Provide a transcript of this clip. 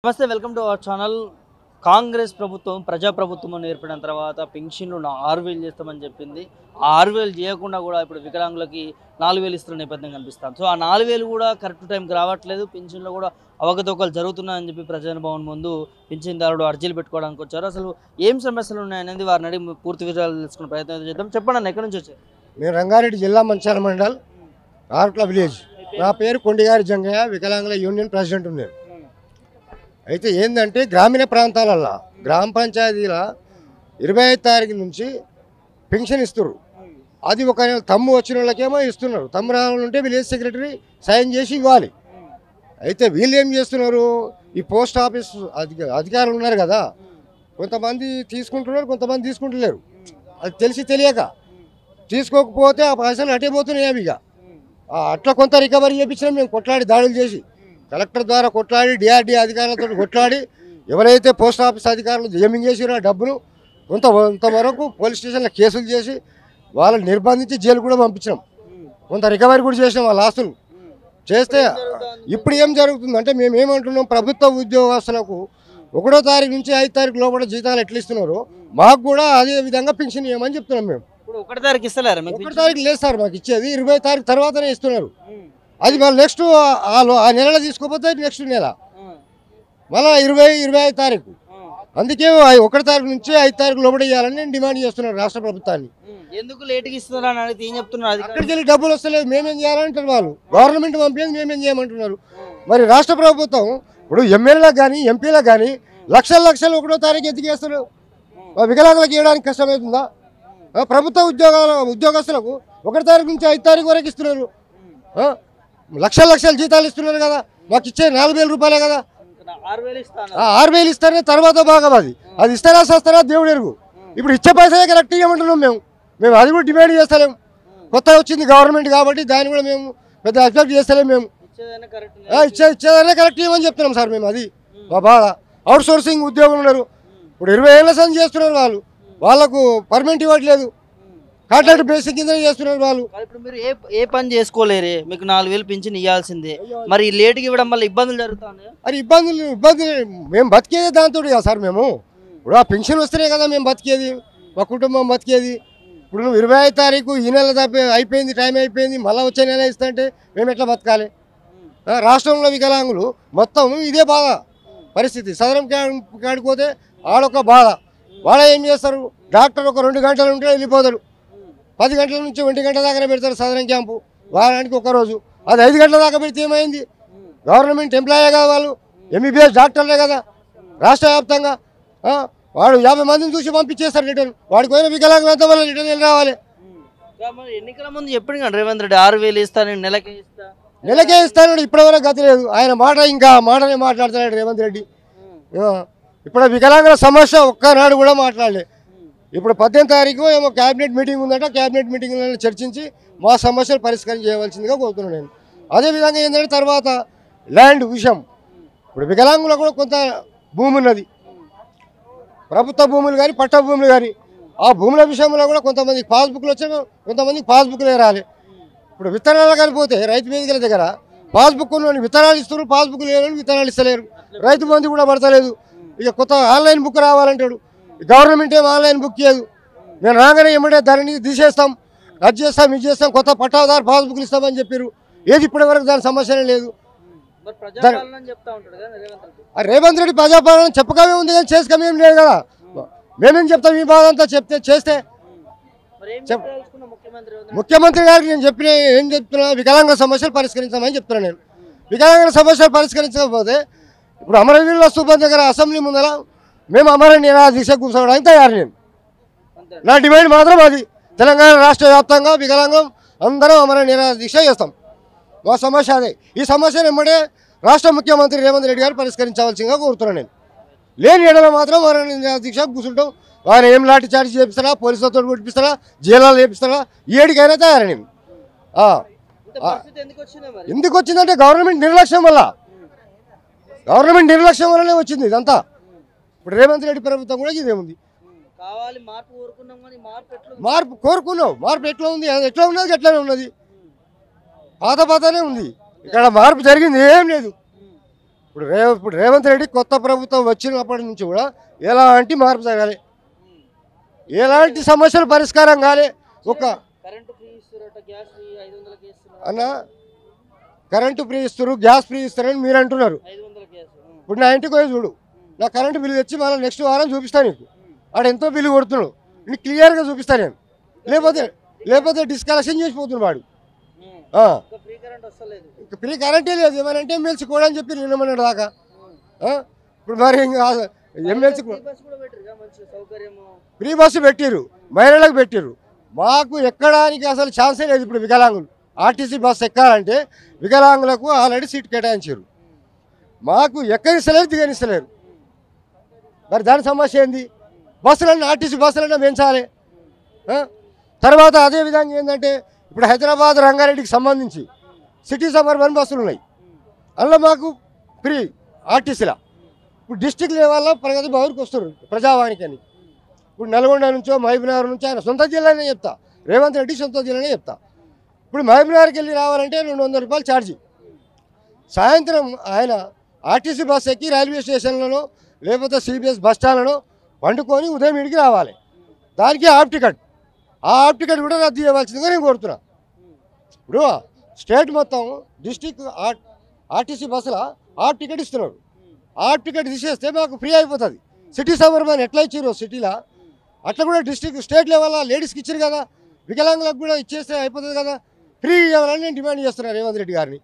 నమస్తే welcome to our channel. Congress ప్రభుత్వం ప్రజాప్రభుత్వం ఏర్పడిన తర్వాత పెన్షన్లు 6,000 చేస్తామని చెప్పింది. ఆ 6,000 చేయకుండా కూడా ఇప్పుడు వికలాంగులకి 4,000 ఇస్తున్న నేపథ్యం కనిపిస్తాం. సో ఆ 4,000 కూడా కరెక్ట్ టైంకి రావట్లేదు. పెన్షన్లో కూడా అవకతవకలు జరుగుతున్నాయని చెప్పి ప్రజాని భవన్ ముందు పెన్షన్దారుడు అర్జీలు పెట్టుకోవడానికి వచ్చారు. అసలు ఏం సమస్యలు ఉన్నాయనేది వారిని అడిగి పూర్తి వివరాలు తెలుసుకునే ప్రయత్నం చేద్దాం. చెప్పండి అన్న, ఎక్కడి నుంచి వచ్చారు? మేము రంగారెడ్డి జిల్లా మంచాల మండల్ ఆర్ట్ల విలేజ్. నా పేరు కొండిగారి జంగయ్య, వికలాంగుల యూనియన్ ప్రెసిడెంట్ ఉన్నాను. అయితే ఏంటంటే గ్రామీణ ప్రాంతాలల్లో గ్రామ పంచాయతీల 25 తారీఖు నుంచి పెన్షన్ ఇస్తున్నారు. అది ఒక తమ్ము వచ్చిన వాళ్ళకేమో ఇస్తున్నారు. తమ్ము రావాలంటే విలేజ్ సెక్రటరీ సైన్ చేసి ఇవ్వాలి. అయితే వీళ్ళు ఏం చేస్తున్నారు, ఈ పోస్ట్ ఆఫీస్ అధికారులు ఉన్నారు కదా, కొంతమంది తీసుకుంటున్నారు, కొంతమంది తీసుకుంటలేరు. అది తెలిసి తెలియక తీసుకోకపోతే ఆ పైసలు అటే పోతున్నాయి. అవి ఇక అట్లా కొంత రికవరీ చేయించినాం మేము, కొట్లాడి దాడులు చేసి కలెక్టర్ ద్వారా కొట్లాడి డిఆర్డీ అధికారులతో కొట్లాడి ఎవరైతే పోస్ట్ ఆఫీస్ అధికారులు జమీన్ చేసిరో ఆ డబ్బును కొంతవరకు పోలీస్ స్టేషన్లో కేసులు చేసి వాళ్ళని నిర్బంధించి జైలు కూడా పంపించినాం. కొంత రికవరీ కూడా చేసినాం వాళ్ళ ఆస్తులు చేస్తే. ఇప్పుడు ఏం జరుగుతుందంటే మేము ఏమంటున్నాం, ప్రభుత్వ ఉద్యోగస్తులకు 1వ తారీఖు నుంచి 5 తారీఖు లోపల జీతాలు ఎట్లా ఇస్తున్నారో మాకు కూడా అదే విధంగా పెన్షన్ ఇవ్వమని చెప్తున్నాం. మేము 1 తారీఖు ఇస్తలేరు. 1 తారీఖు లేదు సార్ మాకు ఇచ్చేది, 20 తారీఖు తర్వాతనే ఇస్తున్నారు. అది మళ్ళీ నెక్స్ట్ ఆ నెలలో తీసుకోపోతే నెక్స్ట్ నెల మళ్ళీ 25 తారీఖు. అందుకే 1 తారీఖు నుంచి 5 తారీఖు లోపల ఇవ్వాలని నేను డిమాండ్ చేస్తున్నాను రాష్ట్ర ప్రభుత్వాన్ని. ఎందుకు లేట్గా ఇస్తున్నారు అని అడిగితే ఏం చెప్తున్నారు? అక్కడికి వెళ్ళి డబ్బులు వస్తలేదు, మేమేం చేయాలంటారు వాళ్ళు. గవర్నమెంట్ పంపేది మేమేం చేయమంటున్నారు. మరి రాష్ట్ర ప్రభుత్వం ఇప్పుడు ఎమ్మెల్యేలకు కానీ ఎంపీలకు కానీ లక్షలు 1వ తారీఖు ఎత్తికేస్తారు. వికలాంగులకు ఇవ్వడానికి కష్టమవుతుందా? ప్రభుత్వ ఉద్యోగస్తులకు 1 తారీఖు నుంచి 5 తారీఖు వరకు ఇస్తున్నారు. లక్షల జీతాలు ఇస్తున్నారు కదా, మాకు ఇచ్చే 4,000 రూపాయలే కదా. 6,000 ఇస్తారే తర్వాత భాగం అది ఇస్తారా సస్తారా దేవుడు ఎరుగు. ఇప్పుడు ఇచ్చే పైసలే కరెక్ట్ ఇవ్వమంటున్నాం మేము అది కూడా డిమాండ్ చేస్తలేము. కొత్తగా వచ్చింది గవర్నమెంట్ కాబట్టి దాన్ని కూడా మేము పెద్ద ఎక్స్పెక్ట్ చేస్తలేము. మేము ఇచ్చేదైనా కరెక్ట్ ఇవ్వమని చెప్తున్నాం సార్. మేము అది మా బాధ. అవుట్ సోర్సింగ్ ఉద్యోగులు ఉన్నారు, ఇప్పుడు 20 ఏళ్ళ సంది చేస్తున్నారు. వాళ్ళకు పర్మనెంట్ ఇవ్వట్లేదు, కాంట్రాక్ట్ బేసిక్ కింద చేస్తున్నారు వాళ్ళు. ఇప్పుడు మీరు ఏ పని చేసుకోలేరే, మీకు 4,000 పెన్షన్ ఇవ్వాల్సిందే. మరి లేట్గా ఇవ్వడం వల్ల ఇబ్బందులు జరుగుతున్నాయి. అది ఇబ్బందులు మేము బతికేది దాంతో కదా సార్. మేము ఇప్పుడు ఆ పెన్షన్ వస్తేనే కదా మేము బతికేది, మా కుటుంబం బతికేది. ఇప్పుడు నువ్వు 25 తారీఖు ఈ నెల అయిపోయింది, టైం అయిపోయింది, మళ్ళీ వచ్చే నెల ఇస్తుంటే మేము ఎట్లా బతకాలి? రాష్ట్రంలో వికలాంగులు మొత్తం ఇదే బాధ పరిస్థితి. సదరం కాడిపోతే ఆడొక బాధ. వాళ్ళ ఏం చేస్తారు, డాక్టర్ ఒక 2 గంటలు ఉంటే వెళ్ళిపోతారు. 10 గంటల నుంచి 1 గంట దాకా పెడతారు సదరం క్యాంపు, వారానికి ఒకరోజు. అది 5 గంటల దాకా పెడితే ఏమైంది? గవర్నమెంట్ ఎంప్లాయే కదా వాళ్ళు, ఎంబీబీఎస్ డాక్టర్లే కదా రాష్ట్ర వ్యాప్తంగా. వాడు 50 మందిని చూసి పంపించేస్తారు రిటర్న్. వాడికి పోయిన వికలాంగులు అంతా వల్ల రిటర్న్ వెళ్ళి రావాలి. ఎన్నికల ముందు ఎప్పుడు కానీ రేవంత్ రెడ్డి 6,000 ఇస్తాను, నెలకే ఇస్తాను. ఇప్పటివరకు గతి లేదు. ఆయన మాటనే మాట్లాడుతున్నాడు రేవంత్ రెడ్డి. ఇప్పుడు వికలాంగుల సమస్య ఒక్కనాడు కూడా మాట్లాడలే. ఇప్పుడు 18 తారీఖు ఏమో క్యాబినెట్ మీటింగ్ ఉందట, క్యాబినెట్ మీటింగ్లో చర్చించి మా సమస్యలు పరిష్కారం చేయవలసిందిగా కోరుతున్నాను నేను. అదేవిధంగా ఏంటంటే తర్వాత ల్యాండ్ విషయం, ఇప్పుడు వికలాంగులకు కూడా కొంత భూమి ఉన్నది, ప్రభుత్వ భూములు కానీ పట్ట భూములు కానీ. ఆ భూముల విషయంలో కూడా కొంతమందికి పాస్బుక్లు వచ్చాయి, కొంతమందికి పాస్బుక్లు రాలే. ఇప్పుడు విత్తనాలు కానీ పోతే రైతు వేదికల దగ్గర పాస్బుక్ ఉన్న విత్తనాలు ఇస్తున్నారు, పాస్బుక్ లేని విత్తనాలు ఇస్తలేరు. రైతు బంధు కూడా పడతలేదు. ఇక కొత్త ఆన్లైన్ బుక్ రావాలంటాడు. గవర్నమెంట్ ఏం ఆన్లైన్ బుక్ చేయదు. మేము రాగానే ఏమంటే ధరని తీసేస్తాం, అది చేస్తాం, ఇది చేస్తాం, కొత్త పట్టాదారు పాస్బుక్లు ఇస్తామని చెప్పారు. ఏది ఇప్పటి వరకు దాని సమస్యనే లేదు. రేవంత్ రెడ్డి ప్రజాపాలన చెప్పకమే ఉంది కానీ చేసుకోమేం లేదు కదా. మేమేం చెప్తాం ఈ బాధ అంతా చేస్తే. ముఖ్యమంత్రి గారికి నేను ఏం చెప్తున్నా, వికలాంగ సమస్యలు పరిష్కరించమని చెప్తున్నాను నేను. వికలాంగ సమస్యలు పరిష్కరించకపోతే ఇప్పుడు అమరవీరుల స్థూపం దగ్గర అసెంబ్లీ ముందర మేము అమర నిరాదీక్ష కూర్చోవడానికి తయారు. నేను నా డిమాండ్ మాత్రం అది. తెలంగాణ రాష్ట్ర వ్యాప్తంగా వికలాంగం అందరం అమర నిరాదీక్ష చేస్తాం. మా సమస్య అదే. ఈ సమస్యను ఎమ్మడే రాష్ట్ర ముఖ్యమంత్రి రేవంత్ రెడ్డి గారు పరిష్కరించవలసిందిగా కోరుతున్నాను నేను. లేని ఏడలో మాత్రం అమర నిరాదీక్ష కూర్చుంటాం. ఆయన ఏం లాఠీ చార్జ్ చేపిస్తారా, పోలీసులతో కొట్టిస్తారా, జైల్లో చేపిస్తారా, ఏడికైనా తయారు నేను. ఎందుకు వచ్చిందంటే గవర్నమెంట్ నిర్లక్ష్యం వల్లనే వచ్చింది ఇదంతా. ఇప్పుడు రేవంత్ రెడ్డి ప్రభుత్వం కూడా ఇదేముంది, మార్పు కోరుకున్నావు. మార్పు ఎట్లా ఉంది, ఎట్లా ఉన్నది ఎట్లానే ఉన్నది, పాతనే ఉంది. ఇక్కడ మార్పు జరిగింది ఏం లేదు. ఇప్పుడు రేవంత్ రెడ్డి కొత్త ప్రభుత్వం వచ్చినప్పటి నుంచి కూడా ఎలాంటి మార్పు జరగాలి, ఎలాంటి సమస్యలు పరిష్కారం కాలే. ఒక కరెంటు ఫ్రీ ఇస్తారట, గ్యాస్ ఫ్రీ 500కి ఇస్తున్నారు. అన్న కరెంటు ఫ్రీ ఇస్తారు, గ్యాస్ ఫ్రీ ఇస్తారని మీరు అంటున్నారు. 500 గ్యాస్. ఇప్పుడు నా ఇంటికి పోయి చూడు, నా కరెంటు బిల్లు తెచ్చి మళ్ళీ నెక్స్ట్ వారం చూపిస్తాను నీకు. ఆడ ఎంతో బిల్లు కొడుతున్నాడు, నీకు క్లియర్గా చూపిస్తాను నేను. లేకపోతే డిస్కలెక్షన్ చేసిపోతున్నాడు వాడు. ఫ్రీ కరెంట్ వస్తలేదు, ఫ్రీ కరెంటే లేదు. ఏమనంటే ఎమ్మెల్సీ కూడా అని చెప్పి నిన్నమన్నాడు దాకా. ఇప్పుడు మరి ఇంకా ఎమ్మెల్సీ ఫ్రీ బస్సు పెట్టిర్రు, మహిళలకు పెట్టిర్రు. మాకు ఎక్కడానికి అసలు ఛాన్సే లేదు. ఇప్పుడు వికలాంగులు ఆర్టీసీ బస్సు ఎక్కాలంటే వికలాంగులకు ఆల్రెడీ సీట్ కేటాయించారు. మాకు ఎక్కనిస్తలేరు, దిగనిస్తలేరు. మరి దాని సమస్య ఏంది? బస్సులన్నీ ఆర్టీసీ బస్సులన్నీ పెంచాలి. తర్వాత అదేవిధంగా ఏంటంటే ఇప్పుడు హైదరాబాద్ రంగారెడ్డికి సంబంధించి సిటీ సబర్బన్ బస్సులు ఉన్నాయి, అందులో మాకు ఫ్రీ ఆర్టీసీలో. ఇప్పుడు డిస్టిక్ లెవెల్లో ప్రగతి భవన్కి వస్తారు ప్రజావాణికి అని. ఇప్పుడు నల్గొండ నుంచో మహబూబ్నగర్ నుంచో ఆయన సొంత జిల్లానే చెప్తా, రేవంత్ రెడ్డి సొంత జిల్లానే చెప్తా. ఇప్పుడు మహబూబ్నగర్కి వెళ్ళి రావాలంటే 200 రూపాయలు ఛార్జీ. సాయంత్రం ఆయన ఆర్టీసీ బస్ ఎక్కి రైల్వే స్టేషన్లలో లేకపోతే సిబిఎస్ బస్ స్టాండ్లలో వండుకొని ఉదయం ఇంటికి రావాలి. దానికి హాఫ్ టికెట్, ఆ హాఫ్ టికెట్ కూడా రద్దు చేయవలసిందిగా నేను కోరుతున్నా. ఇప్పుడు స్టేట్ మొత్తం డిస్టిక్ ఆర్టీసీ బస్సులో హాఫ్ టికెట్ ఇస్తున్నారు. హాఫ్ టికెట్ తీసేస్తే మాకు ఫ్రీ అయిపోతుంది. సిటీ సబర్బన్ ఎట్లా ఇచ్చారు సిటీలో, అట్లా కూడా డిస్టిక్ స్టేట్ లెవెల్లో లేడీస్కి ఇచ్చారు కదా, వికలాంగులకు కూడా ఇచ్చేస్తే అయిపోతుంది కదా. ఫ్రీ ఇవ్వాలని నేను డిమాండ్ చేస్తున్నాను రేవంత్ రెడ్డి గారిని.